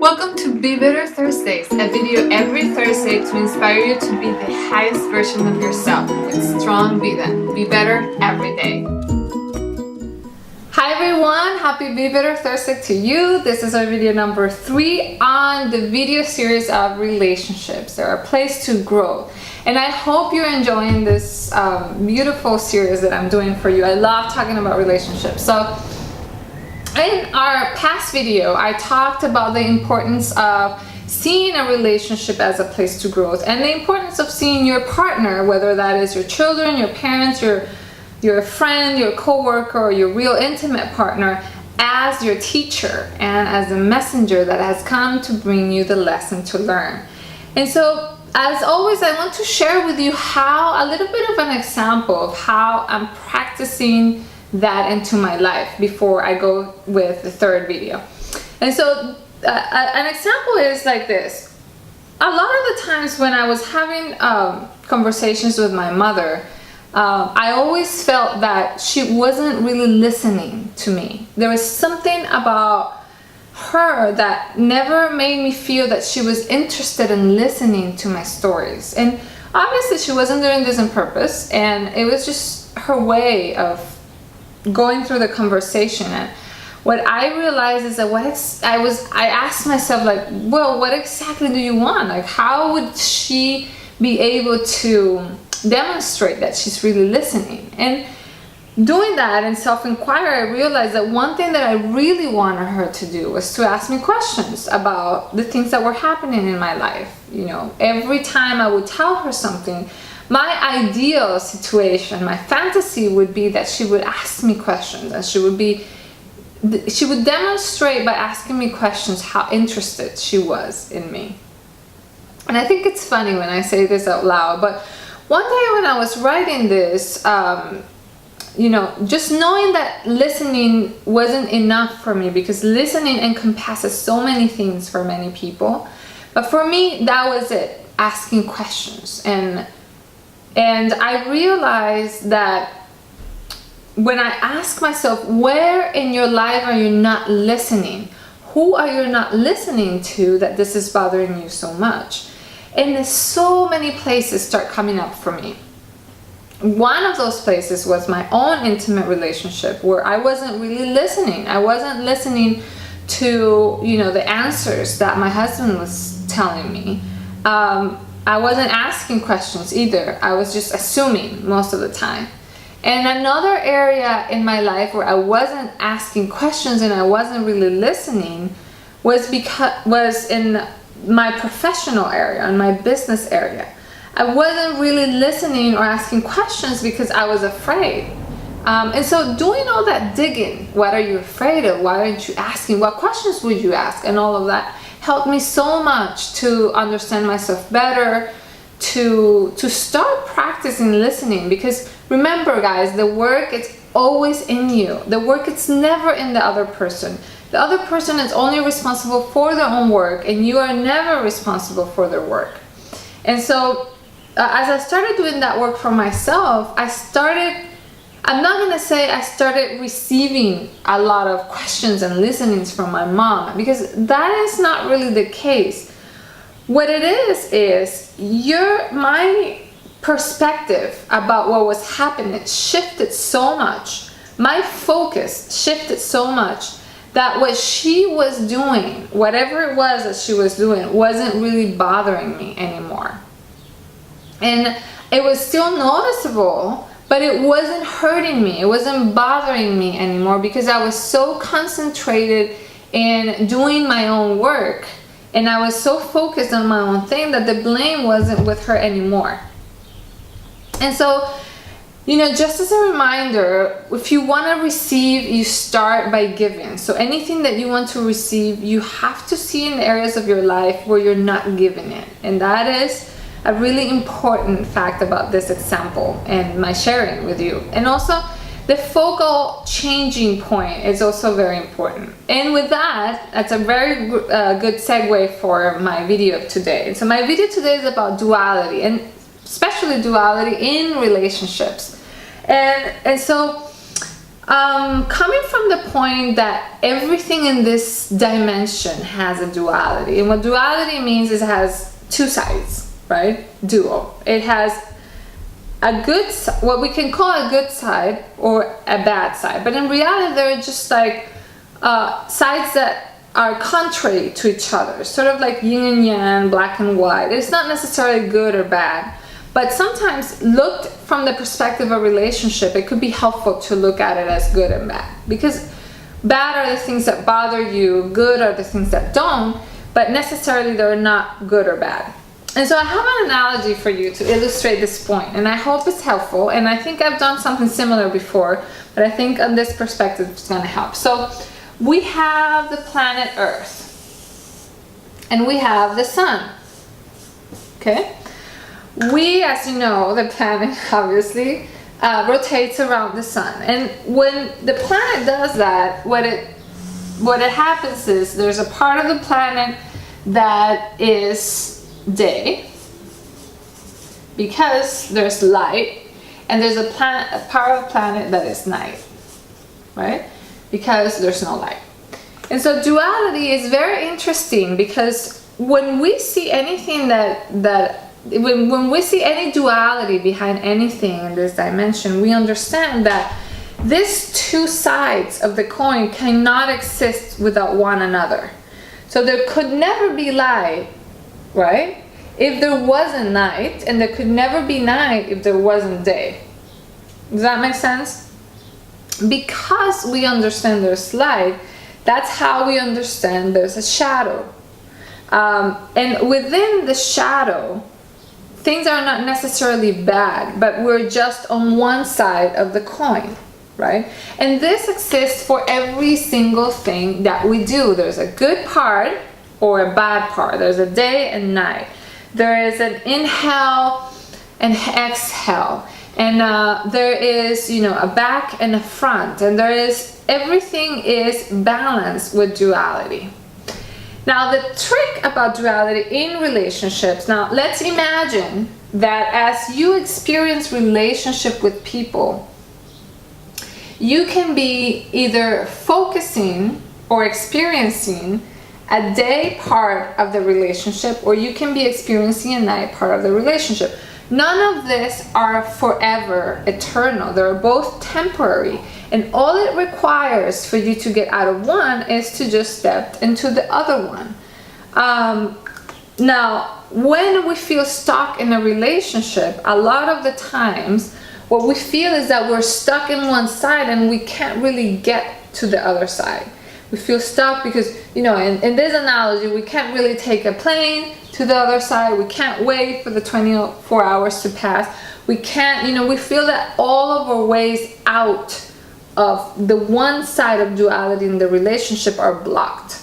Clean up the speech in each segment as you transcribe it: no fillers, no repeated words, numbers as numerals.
Welcome to Be Better Thursdays, a video every Thursday to inspire you to be the highest version of yourself with strong vida. Be better every day. Hi everyone, happy Be Better Thursday to you. This is our video number 3 on the video series of relationships. They're a place to grow. And I hope you're enjoying this beautiful series that I'm doing for you. I love talking about relationships. So in our past video, I talked about the importance of seeing a relationship as a place to growth and the importance of seeing your partner, whether that is your children, your parents, your friend, your coworker, or your real intimate partner, as your teacher and as a messenger that has come to bring you the lesson to learn. And so, as always, I want to share with you a little bit of an example of how I'm practicing that into my life before I go with the third video. And so an example is like this. A lot of the times when I was having conversations with my mother, I always felt that she wasn't really listening to me. There was something about her that never made me feel that she was interested in listening to my stories. And obviously she wasn't doing this on purpose, and it was just her way of going through the conversation. And what I realized is that I asked myself, like, well, what exactly do you want? Like, how would she be able to demonstrate that she's really listening? And doing that and self-inquiry, I realized that one thing that I really wanted her to do was to ask me questions about the things that were happening in my life. You know, every time I would tell her something, my ideal situation, my fantasy would be that she would ask me questions, and she would demonstrate by asking me questions how interested she was in me. And I think it's funny when I say this out loud, but one day when I was writing this, just knowing that listening wasn't enough for me, because listening encompasses so many things for many people. But for me, that was it, asking questions. And I realized that when I ask myself, where in your life are you not listening? Who are you not listening to that this is bothering you so much? And so many places start coming up for me. One of those places was my own intimate relationship, where I wasn't really listening. I wasn't listening to, the answers that my husband was telling me. I wasn't asking questions either. I was just assuming most of the time. And another area in my life where I wasn't asking questions and I wasn't really listening was in my professional area, in my business area. I wasn't really listening or asking questions because I was afraid. And so doing all that digging, what are you afraid of? Why aren't you asking? What questions would you ask? And all of that helped me so much to understand myself better, to start practicing listening. Because remember, guys, the work is always in you. The work is never in the other person. The other person is only responsible for their own work, and you are never responsible for their work. And so as I started doing that work for myself, I'm not going to say I started receiving a lot of questions and listenings from my mom, because that is not really the case. What it is my perspective about what was happening shifted so much. My focus shifted so much that what she was doing, whatever it was that she was doing, wasn't really bothering me anymore. And it was still noticeable, but it wasn't hurting me. It wasn't bothering me anymore, because I was so concentrated in doing my own work, and I was so focused on my own thing that the blame wasn't with her anymore. And so, just as a reminder, if you want to receive, you start by giving. So anything that you want to receive, you have to see in the areas of your life where you're not giving it. And that is a really important fact about this example and my sharing with you. And also, the focal changing point is also very important. And with that, that's a very good segue for my video of today. And so my video today is about duality, and especially duality in relationships. And so Coming from the point that everything in this dimension has a duality, and what duality means is it has two sides, right? Dual. It has a good, what we can call a good side or a bad side, but in reality they're just like sides that are contrary to each other, sort of like yin and yang, black and white. It's not necessarily good or bad, but sometimes looked from the perspective of a relationship, it could be helpful to look at it as good and bad, because bad are the things that bother you, good are the things that don't, but necessarily they're not good or bad. And so I have an analogy for you to illustrate this point, and I hope it's helpful, and I think I've done something similar before, but I think on this perspective it's going to help. So we have the planet Earth, and we have the sun, okay? We, as you know, the planet obviously rotates around the sun, and when the planet does that, what it happens is there's a part of the planet that is day because there's light, and there's a part of the planet that is night, right? Because there's no light. And so duality is very interesting, because when we see anything when we see any duality behind anything in this dimension, we understand that these two sides of the coin cannot exist without one another. So there could never be light, right, if there wasn't night, and there could never be night if there wasn't day. Does that make sense? Because we understand there's light, that's how we understand there's a shadow. And within the shadow, things are not necessarily bad, but we're just on one side of the coin, right? And this exists for every single thing that we do. There's a good part or a bad part. There's a day and night. There is an inhale and exhale. And there is, a back and a front, and everything is balanced with duality. Now, the trick about duality in relationships, now let's imagine that as you experience relationship with people, you can be either focusing or experiencing a day part of the relationship, or you can be experiencing a night part of the relationship. None of this are forever eternal. They're both temporary, and all it requires for you to get out of one is to just step into the other one. Now, when we feel stuck in a relationship, a lot of the times what we feel is that we're stuck in one side and we can't really get to the other side. We feel stuck because, in this analogy, we can't really take a plane to the other side. We can't wait for the 24 hours to pass. We can't, we feel that all of our ways out of the one side of duality in the relationship are blocked.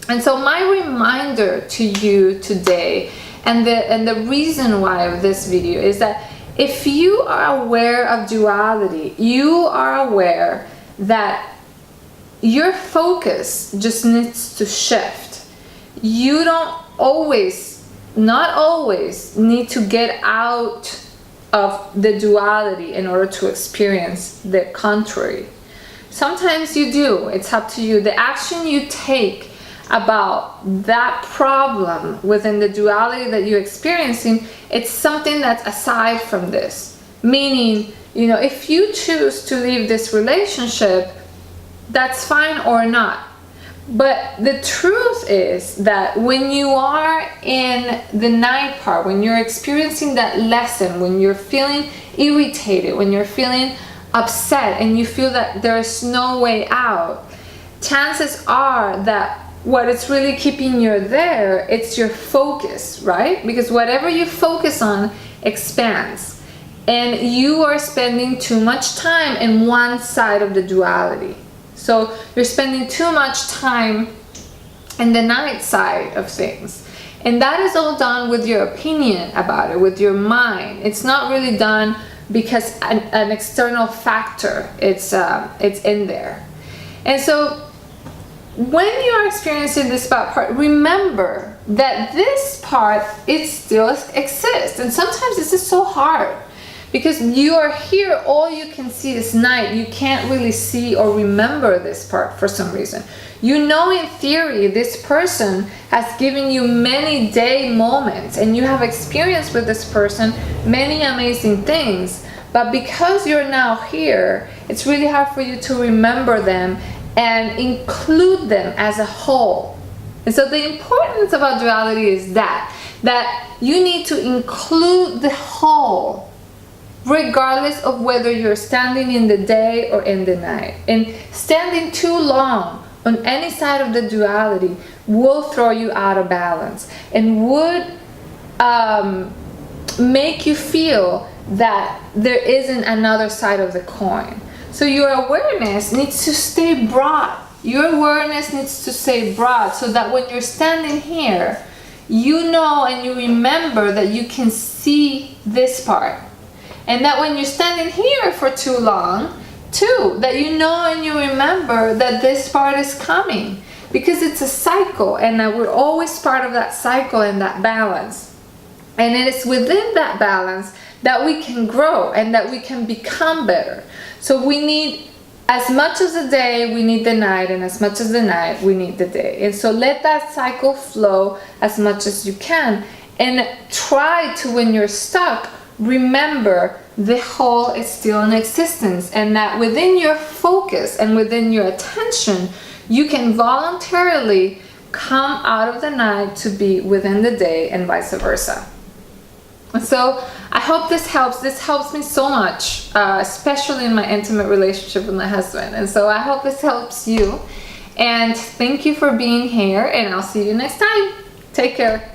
And so my reminder to you today, and the reason why of this video, is that if you are aware of duality, you are aware that your focus just needs to shift. You don't not always need to get out of the duality in order to experience the contrary. Sometimes you do. It's up to you. The action you take about that problem within the duality that you're experiencing, it's something that's aside from this. Meaning, if you choose to leave this relationship, that's fine or not. But the truth is that when you are in the night part, when you're experiencing that lesson, when you're feeling irritated, when you're feeling upset, and you feel that there's no way out, chances are that what is really keeping you there, it's your focus, right? Because whatever you focus on expands, and you are spending too much time in one side of the duality. So you're spending too much time in the night side of things. And that is all done with your opinion about it, with your mind. It's not really done because an external factor, it's in there. And so when you are experiencing this part, remember that this part, it still exists. And sometimes this is so hard Because you are here, all you can see is night. You can't really see or remember this part for some reason. You know, in theory, this person has given you many day moments and you have experienced with this person many amazing things. But because you're now here, it's really hard for you to remember them and include them as a whole. And so the importance about duality is that you need to include the whole, regardless of whether you're standing in the day or in the night. And standing too long on any side of the duality will throw you out of balance and would make you feel that there isn't another side of the coin. So your awareness needs to stay broad. Your awareness needs to stay broad so that when you're standing here, you know and you remember that you can see this part. And that when you're standing here for too long, too, that you know and you remember that this part is coming. Because it's a cycle and that we're always part of that cycle and that balance. And it is within that balance that we can grow and that we can become better. So we need, as much as the day, we need the night, and as much as the night, we need the day. And so let that cycle flow as much as you can. And try to, when you're stuck, remember the whole is still in existence, and that within your focus and within your attention, you can voluntarily come out of the night to be within the day and vice versa. So I hope this helps. This helps me so much, especially in my intimate relationship with my husband. And so I hope this helps you. And thank you for being here, and I'll see you next time. Take care.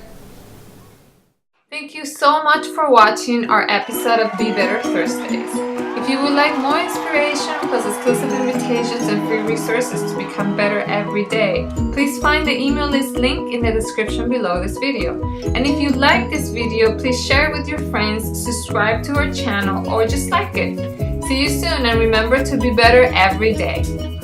Thank you so much for watching our episode of Be Better Thursdays. If you would like more inspiration plus exclusive invitations and free resources to become better every day, please find the email list link in the description below this video. And if you like this video, please share it with your friends, subscribe to our channel, or just like it. See you soon, and remember to be better every day.